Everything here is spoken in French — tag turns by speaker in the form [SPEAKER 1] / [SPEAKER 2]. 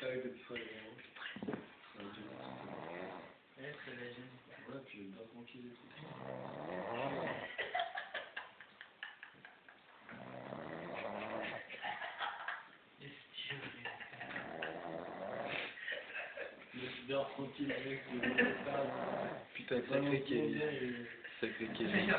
[SPEAKER 1] Avec des petits frères.
[SPEAKER 2] Ouais, très léger.
[SPEAKER 1] Ouais, puis il est tranquille et tout. Il dort tranquille, mec, il est pas...
[SPEAKER 3] Putain, sacré Kevin. Sacré Kevin.